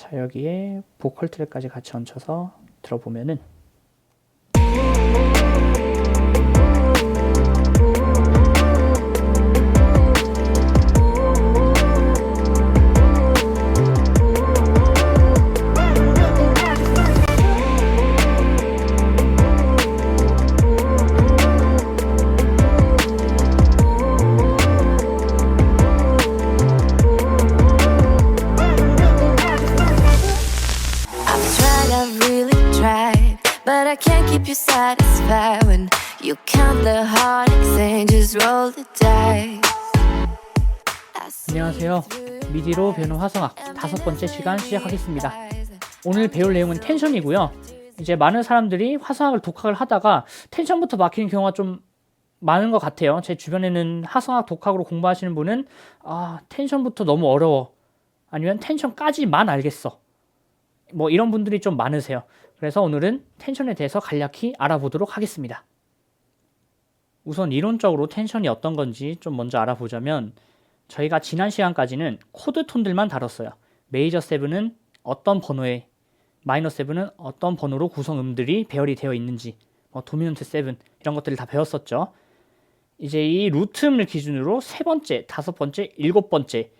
자, 여기에 보컬 트랙까지 같이 얹혀서 들어보면은 I've really tried, but I can't keep you satisfied when you count the heartaches and just roll the dice. 안녕하세요. 미디로 배우는 화성학 5번째 시간 시작하겠습니다. 오늘 배울 내용은 텐션이고요. 이제 많은 사람들이 화성학을 독학을 하다가 텐션부터 막히는 경우가 좀 많은 것 같아요. 제 주변에는 화성학 독학으로 공부하시는 분은 텐션부터 너무 어려워, 아니면 텐션까지만 알겠어, 뭐 이런 분들이 좀 많으세요. 그래서 오늘은 텐션에 대해서 간략히 알아보도록 하겠습니다. 우선 이론적으로 텐션이 어떤 건지 좀 먼저 알아보자면, 저희가 지난 시간까지는 코드 톤들만 다뤘어요. 메이저 7은 어떤 번호에, 마이너 7은 어떤 번호로 구성음들이 배열이 되어 있는지, 도미넌트 7 이런 것들을 다 배웠었죠. 이제 이 루트음을 기준으로 세 번째, 다섯 번째, 일곱 번째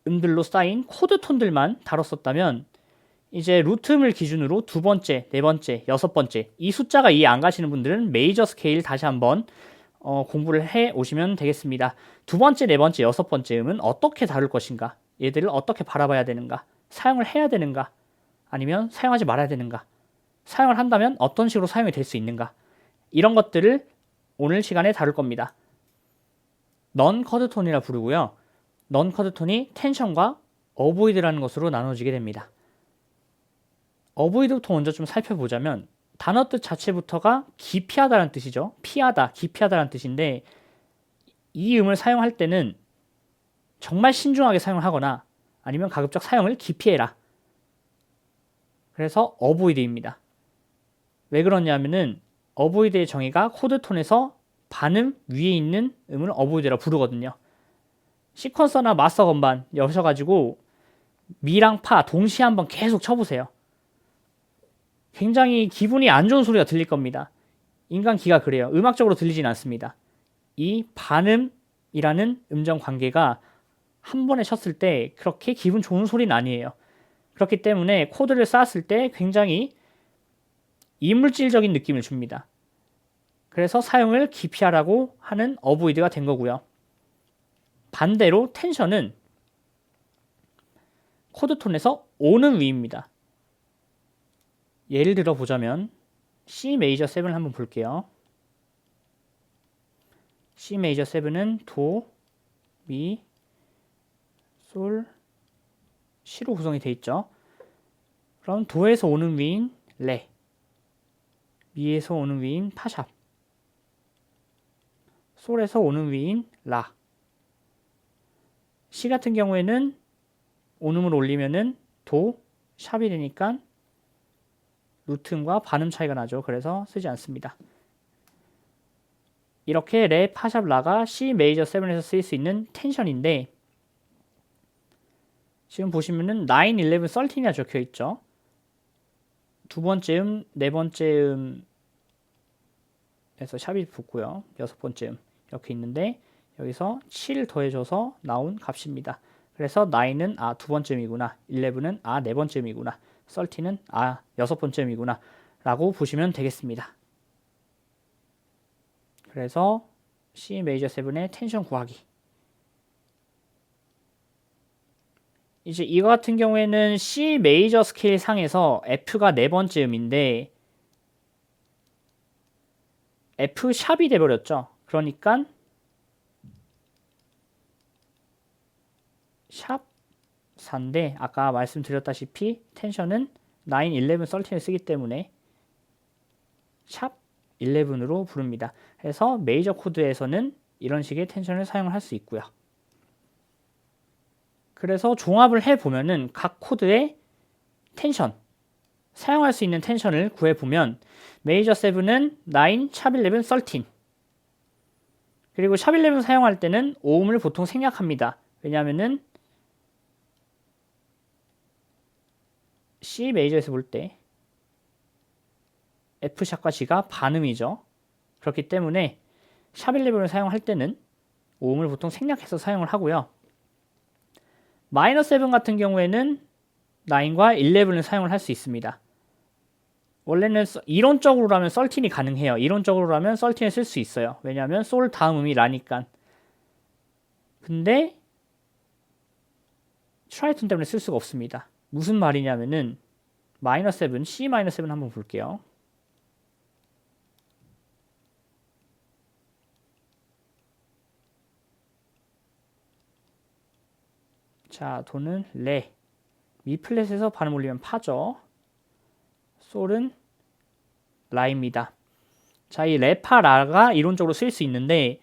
음들로 쌓인 코드 톤들만 다뤘었다면, 이제 루트음을 기준으로 두 번째, 네 번째, 여섯 번째, 이 숫자가 이해 안 가시는 분들은 메이저 스케일 다시 한번 공부를 해 오시면 되겠습니다. 두 번째, 네 번째, 여섯 번째 음은 어떻게 다룰 것인가, 얘들을 어떻게 바라봐야 되는가, 사용을 해야 되는가, 아니면 사용하지 말아야 되는가, 사용을 한다면 어떤 식으로 사용이 될 수 있는가, 이런 것들을 오늘 시간에 다룰 겁니다. 넌 커드 톤이라 부르고요. 넌 커드 톤이 텐션과 어보이드라는 것으로 나눠지게 됩니다. 어보이드부터 먼저 좀 살펴보자면, 단어 뜻 자체부터가 기피하다라는 뜻이죠. 피하다, 기피하다라는 뜻인데, 이 음을 사용할 때는 정말 신중하게 사용을 하거나 아니면 가급적 사용을 기피해라. 그래서 어보이드입니다. 왜 그러냐면은 어보이드의 정의가 코드 톤에서 반음 위에 있는 음을 어보이드라 부르거든요. 시퀀서나 마스터 건반 여셔가지고 미랑 파 동시에 한번 계속 쳐보세요. 굉장히 기분이 안 좋은 소리가 들릴 겁니다. 인간 귀가 그래요. 음악적으로 들리진 않습니다. 이 반음이라는 음정 관계가 한 번에 쳤을 때 그렇게 기분 좋은 소리는 아니에요. 그렇기 때문에 코드를 쌓았을 때 굉장히 이물질적인 느낌을 줍니다. 그래서 사용을 기피하라고 하는 어보이드가 된 거고요. 반대로 텐션은 코드 톤에서 오는 위입니다. 예를 들어 보자면 C 메이저 7을 한번 볼게요. C 메이저 7은 도, 미, 솔, 시로 구성이 되어 있죠. 그럼 도에서 오는 위인 레, 미에서 오는 위인 파샵, 솔에서 오는 위인 라. C 같은 경우에는 온음을 올리면은 도, 샵이 되니까 루트음과 반음 차이가 나죠. 그래서 쓰지 않습니다. 이렇게 레, 파샵, 라가 C 메이저 7에서 쓰일 수 있는 텐션인데, 지금 보시면은 9, 11, 13이라 적혀 있죠. 두 번째 음, 네 번째 음에서 샵이 붙고요. 여섯 번째 음 이렇게 있는데, 여기서 7 더해줘서 나온 값입니다. 그래서 9은 두 번째 음이구나, 11은 네 번째 음이구나, 13은 여섯 번째 음이구나 라고 보시면 되겠습니다. 그래서 C 메이저 7의 텐션 구하기. 이제 이거 같은 경우에는 C 메이저 스케일 상에서 F가 네 번째 음인데 F 샵이 돼버렸죠. 그러니까 샵 4인데, 아까 말씀드렸다시피 텐션은 9, 11, 13을 쓰기 때문에 샵 11으로 부릅니다. 그래서 메이저 코드에서는 이런 식의 텐션을 사용할 수 있고요. 그래서 종합을 해보면은 각 코드의 텐션, 사용할 수 있는 텐션을 구해보면, 메이저 7은 9, 샵 11, 13, 그리고 샵 11 사용할 때는 오음을 보통 생략합니다. 왜냐하면은 C 메이저에서 볼 때 F샵과 G가 반음이죠. 그렇기 때문에 샵 11을 사용할 때는 오음을 보통 생략해서 사용을 하고요. 마이너 7 같은 경우에는 9과 11을 사용을 할 수 있습니다. 원래는 이론적으로라면 썰틴이 가능해요. 이론적으로라면 썰틴을 쓸 수 있어요. 왜냐하면 솔 다음 음이 라니까. 근데 트라이톤 때문에 쓸 수가 없습니다. 무슨 말이냐면은 마이너 7, C 마이너 7 한번 볼게요. 자, 도는 레. 미 플랫에서 발음 올리면 파죠. 솔은 라입니다. 자, 이 레파 라가 이론적으로 쓰일 수 있는데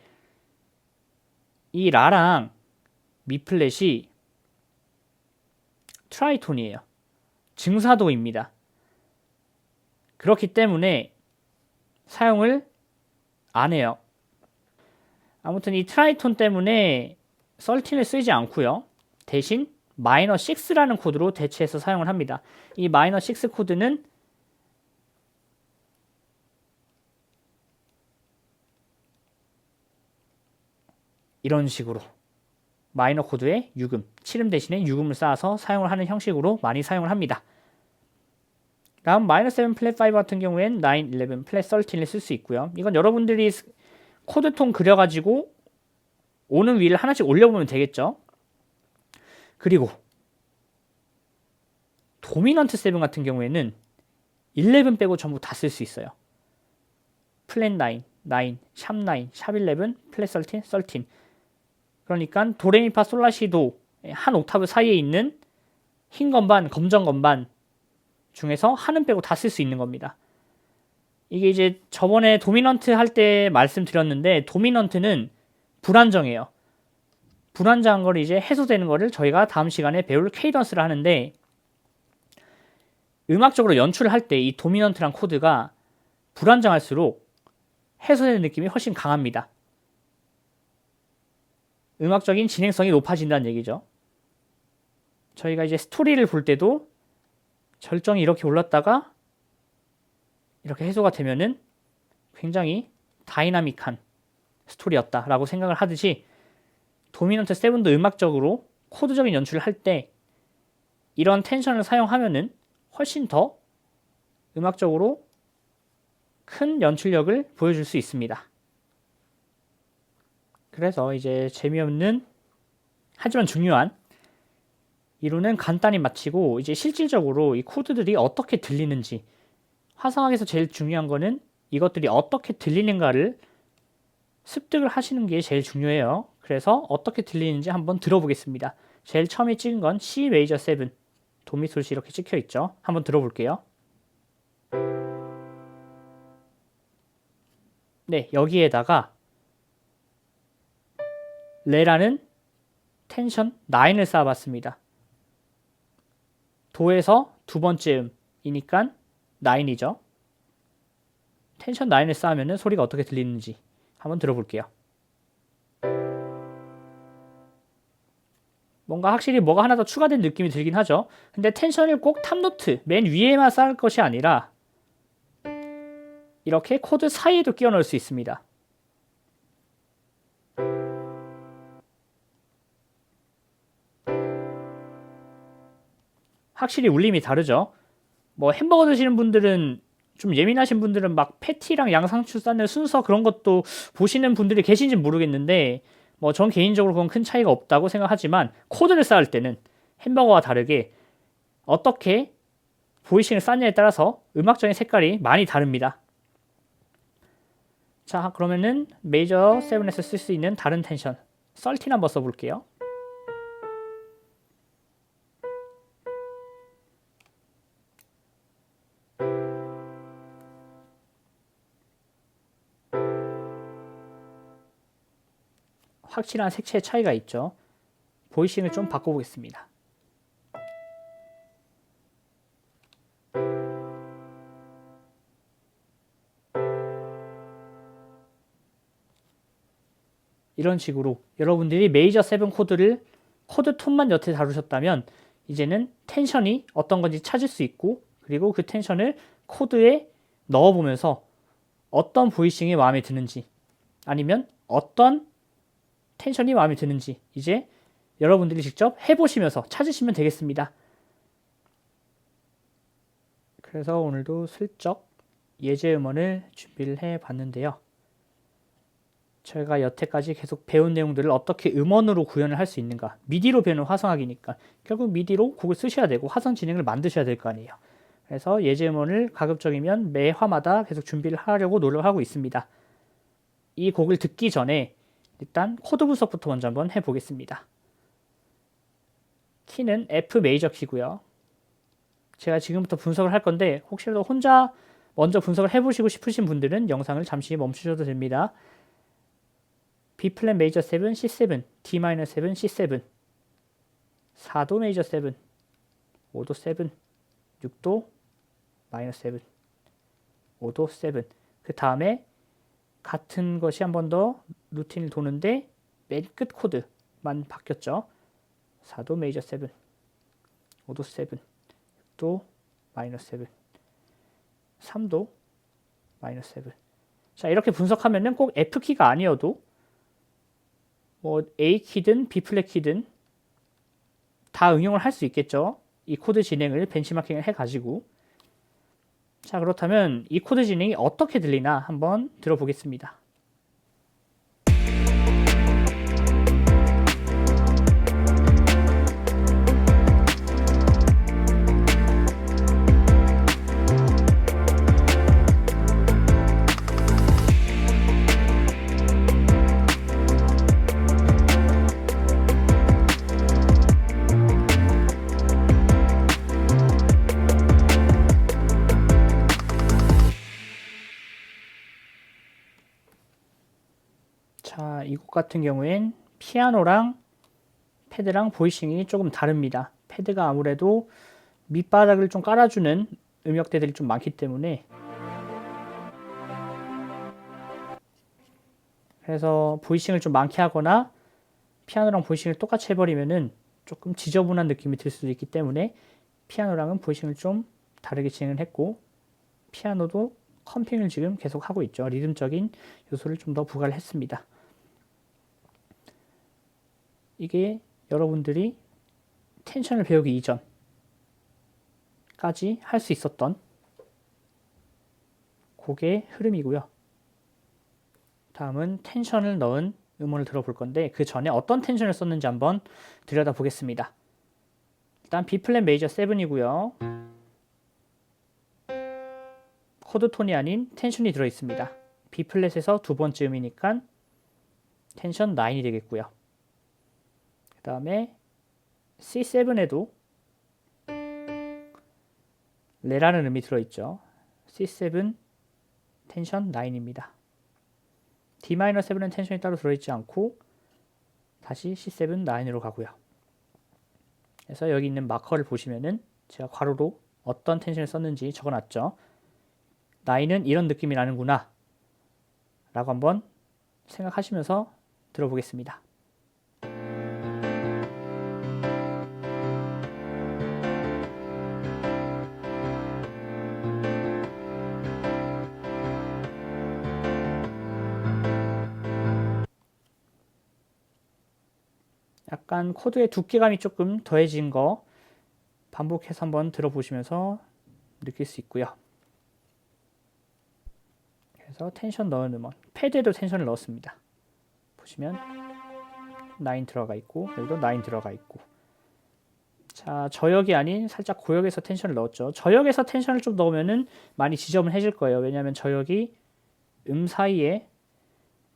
이 라랑 미 플랫이 트라이톤이에요. 증사도입니다. 그렇기 때문에 사용을 안 해요. 아무튼 이 트라이톤 때문에 썰틴을 쓰지 않고요. 대신 마이너 6라는 코드로 대체해서 사용을 합니다. 이 마이너 6 코드는 이런 식으로 마이너 코드에 유금, 7음 대신에 유금을 쌓아서 사용을 하는 형식으로 많이 사용을 합니다. 다음 마이너 7 플랫 5 같은 경우엔 9, 11, 플랫 13을 쓸 수 있고요. 이건 여러분들이 코드통 그려가지고 오는 위를 하나씩 올려보면 되겠죠. 그리고 도미넌트 7 같은 경우에는 11 빼고 전부 다 쓸 수 있어요. 플랫 9, 9, 샵 9, 샵 11, 플랫 13, 13. 그러니까 도레미파 솔라시도 한 옥타브 사이에 있는 흰 건반, 검정 건반 중에서 하는 빼고 다 쓸 수 있는 겁니다. 이게 이제 저번에 도미넌트 할 때 말씀드렸는데 도미넌트는 불안정해요. 불안정한 걸 이제 해소되는 거를 저희가 다음 시간에 배울 케이던스를 하는데 음악적으로 연출을 할 때 이 도미넌트란 코드가 불안정할수록 해소되는 느낌이 훨씬 강합니다. 음악적인 진행성이 높아진다는 얘기죠. 저희가 이제 스토리를 볼 때도 절정이 이렇게 올랐다가 이렇게 해소가 되면은 굉장히 다이나믹한 스토리였다라고 생각을 하듯이 도미넌트 7도 음악적으로 코드적인 연출을 할 때 이런 텐션을 사용하면은 훨씬 더 음악적으로 큰 연출력을 보여줄 수 있습니다. 그래서 이제 재미없는 하지만 중요한 이론은 간단히 마치고 이제 실질적으로 이 코드들이 어떻게 들리는지 화성학에서 제일 중요한 거는 이것들이 어떻게 들리는가를 습득을 하시는 게 제일 중요해요. 그래서 어떻게 들리는지 한번 들어보겠습니다. 제일 처음에 찍은 건 C 메이저 7 도미솔시 이렇게 찍혀 있죠. 한번 들어볼게요. 네, 여기에다가 레라는 텐션 9을 쌓아봤습니다. 도에서 두 번째 음이니까 9이죠. 텐션 9을 쌓으면 소리가 어떻게 들리는지 한번 들어볼게요. 뭔가 확실히 뭐가 하나 더 추가된 느낌이 들긴 하죠. 근데 텐션을 꼭 탑노트 맨 위에만 쌓을 것이 아니라 이렇게 코드 사이에도 끼워 넣을 수 있습니다. 확실히 울림이 다르죠. 뭐 햄버거 드시는 분들은 좀 예민하신 분들은 막 패티랑 양상추 쌓는 순서 그런 것도 보시는 분들이 계신지 모르겠는데 뭐 전 개인적으로 그건 큰 차이가 없다고 생각하지만 코드를 쌓을 때는 햄버거와 다르게 어떻게 보이싱을 쌓느냐에 따라서 음악적인 색깔이 많이 다릅니다. 자, 그러면은 메이저 7에서 쓸 수 있는 다른 텐션 13 한번 써볼게요. 확실한 색채의 차이가 있죠. 보이싱을 좀 바꿔보겠습니다. 이런 식으로 여러분들이 메이저 7 코드를 코드 톤만 여태 다루셨다면 이제는 텐션이 어떤 건지 찾을 수 있고, 그리고 그 텐션을 코드에 넣어보면서 어떤 보이싱이 마음에 드는지, 아니면 어떤 텐션이 마음에 드는지 이제 여러분들이 직접 해보시면서 찾으시면 되겠습니다. 그래서 오늘도 슬쩍 예제 음원을 준비를 해봤는데요. 저희가 여태까지 계속 배운 내용들을 어떻게 음원으로 구현을 할 수 있는가. 미디로 배우는 화성학이니까 결국 미디로 곡을 쓰셔야 되고 화성 진행을 만드셔야 될 거 아니에요. 그래서 예제 음원을 가급적이면 매 화마다 계속 준비를 하려고 노력하고 있습니다. 이 곡을 듣기 전에 일단 코드 분석부터 먼저 한번 해보겠습니다. 키는 F 메이저 키고요. 제가 지금부터 분석을 할 건데 혹시라도 혼자 먼저 분석을 해보시고 싶으신 분들은 영상을 잠시 멈추셔도 됩니다. B 플랫 메이저 7, C7, D-7, C7, 4도 메이저 7, 5도 7, 6도 마이너 7, 5도 7. 그 다음에 같은 것이 한 번 더 루틴을 도는데 맨 끝 코드만 바뀌었죠. 4도 메이저 7, 5도 7, 6도 마이너 7, 3도 마이너 7. 자, 이렇게 분석하면은 꼭 F키가 아니어도 뭐 A키든 B플랫 키든 다 응용을 할 수 있겠죠. 이 코드 진행을 벤치마킹을 해가지고. 자, 그렇다면 이 코드 진행이 어떻게 들리나 한번 들어보겠습니다. 자, 이 곡 같은 경우엔 피아노랑 패드랑 보이싱이 조금 다릅니다. 패드가 아무래도 밑바닥을 좀 깔아주는 음역대들이 좀 많기 때문에, 그래서 보이싱을 좀 많게 하거나 피아노랑 보이싱을 똑같이 해버리면은 조금 지저분한 느낌이 들 수도 있기 때문에 피아노랑은 보이싱을 좀 다르게 진행을 했고, 피아노도 컴핑을 지금 계속 하고 있죠. 리듬적인 요소를 좀 더 부과를 했습니다. 이게 여러분들이 텐션을 배우기 이전까지 할 수 있었던 곡의 흐름이고요. 다음은 텐션을 넣은 음원을 들어볼 건데 그 전에 어떤 텐션을 썼는지 한번 들여다보겠습니다. 일단 B 플랫 메이저 7이고요. 코드 톤이 아닌 텐션이 들어있습니다. B 플랫에서 두 번째 음이니까 텐션 9이 되겠고요. 그 다음에 C7에도 레라는 음이 들어있죠. C7 텐션 9입니다. D-7은 텐션이 따로 들어있지 않고 다시 C7 9으로 가고요. 그래서 여기 있는 마커를 보시면은 제가 괄호로 어떤 텐션을 썼는지 적어놨죠. 9은 이런 느낌이 나는구나 라고 한번 생각하시면서 들어보겠습니다. 약간 코드의 두께감이 조금 더해진 거 반복해서 한번 들어보시면서 느낄 수 있고요. 그래서 텐션 넣은 음원, 패드에도 텐션을 넣었습니다. 보시면 9 들어가 있고 여기도 9 들어가 있고. 자, 저역이 아닌 살짝 고역에서 텐션을 넣었죠. 저역에서 텐션을 좀 넣으면은 많이 지저분해질 거예요. 왜냐하면 저역이 음 사이에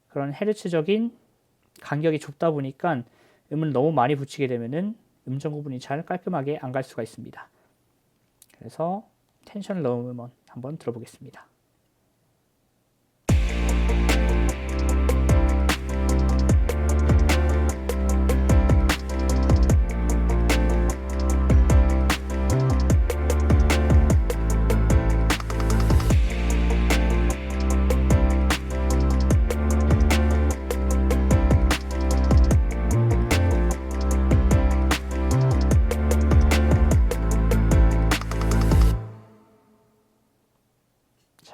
그런 헤르츠적인 간격이 좁다 보니까 음을 너무 많이 붙이게 되면은 음정 구분이 잘 깔끔하게 안 갈 수가 있습니다. 그래서 텐션을 넣은 음원 한번 들어보겠습니다.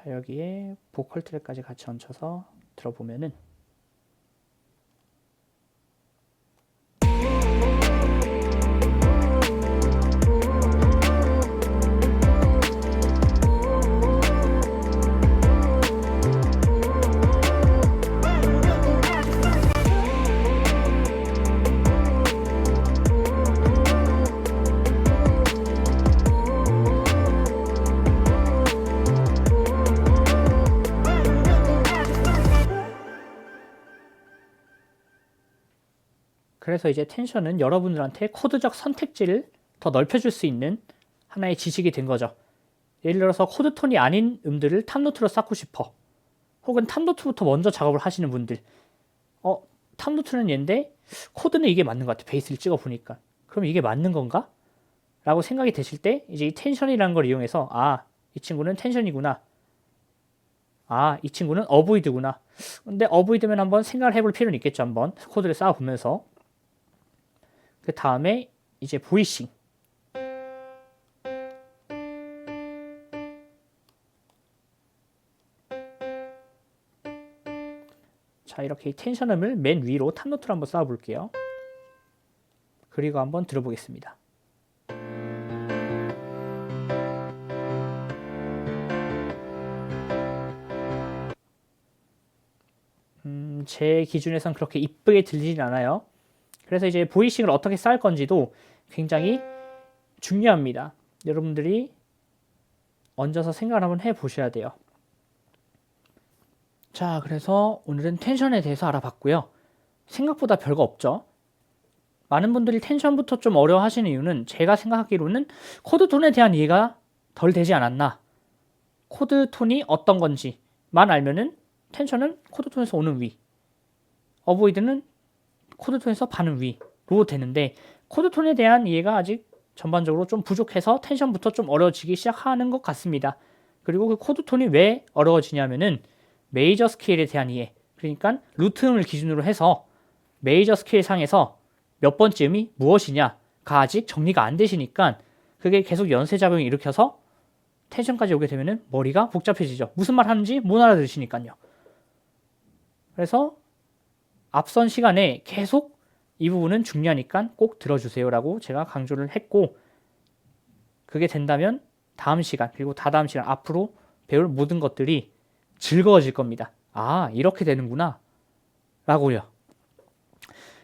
자, 여기에 보컬 트랙까지 같이 얹혀서 들어보면은 그래서 이제 텐션은 여러분들한테 코드적 선택지를 더 넓혀줄 수 있는 하나의 지식이 된 거죠. 예를 들어서 코드 톤이 아닌 음들을 탑노트로 쌓고 싶어. 혹은 탑노트부터 먼저 작업을 하시는 분들. 탑노트는 얘인데 코드는 이게 맞는 것 같아. 베이스를 찍어 보니까. 그럼 이게 맞는 건가? 라고 생각이 되실 때 이제 이 텐션이라는 걸 이용해서 이 친구는 텐션이구나. 이 친구는 어보이드구나. 근데 어보이드면 한번 생각을 해볼 필요는 있겠죠. 한번 코드를 쌓아보면서. 그 다음에 이제 보이싱. 자, 이렇게 텐션음을 맨 위로 탑노트로 한번 쌓아볼게요. 그리고 한번 들어보겠습니다. 제 기준에선 그렇게 이쁘게 들리진 않아요. 그래서 이제 보이싱을 어떻게 쌓을 건지도 굉장히 중요합니다. 여러분들이 얹어서 생각을 한번 해보셔야 돼요. 자, 그래서 오늘은 텐션에 대해서 알아봤고요. 생각보다 별거 없죠. 많은 분들이 텐션부터 좀 어려워 하시는 이유는 제가 생각하기로는 코드 톤에 대한 이해가 덜 되지 않았나. 코드 톤이 어떤 건지만 알면은 텐션은 코드 톤에서 오는 위, 어보이드는 코드 톤에서 반응 위로 되는데 코드 톤에 대한 이해가 아직 전반적으로 좀 부족해서 텐션부터 좀 어려워지기 시작하는 것 같습니다. 그리고 그 코드 톤이 왜 어려워지냐면은 메이저 스케일에 대한 이해, 그러니까 루트 음을 기준으로 해서 메이저 스케일 상에서 몇 번째 음이 무엇이냐가 아직 정리가 안 되시니까 그게 계속 연쇄작용을 일으켜서 텐션까지 오게 되면은 머리가 복잡해지죠. 무슨 말 하는지 못 알아들으시니까요. 그래서 앞선 시간에 계속 이 부분은 중요하니까 꼭 들어주세요라고 제가 강조를 했고, 그게 된다면 다음 시간 그리고 다다음 시간 앞으로 배울 모든 것들이 즐거워질 겁니다. 이렇게 되는구나 라고요.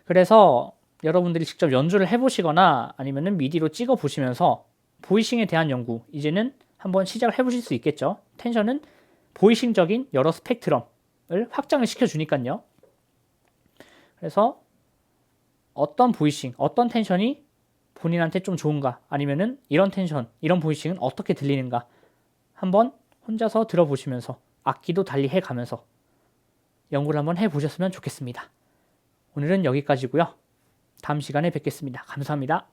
그래서 여러분들이 직접 연주를 해보시거나 아니면은 미디로 찍어 보시면서 보이싱에 대한 연구 이제는 한번 시작을 해보실 수 있겠죠. 텐션은 보이싱적인 여러 스펙트럼을 확장을 시켜주니까요. 그래서 어떤 보이싱, 어떤 텐션이 본인한테 좀 좋은가, 아니면은 이런 텐션, 이런 보이싱은 어떻게 들리는가 한번 혼자서 들어보시면서 악기도 달리 해가면서 연구를 한번 해보셨으면 좋겠습니다. 오늘은 여기까지고요. 다음 시간에 뵙겠습니다. 감사합니다.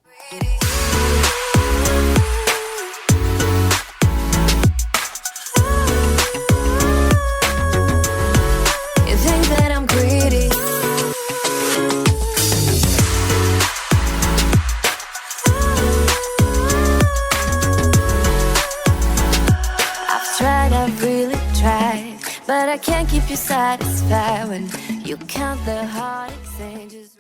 You think that I'm greedy? I've really tried, but I can't keep you satisfied when you count the heart exchanges.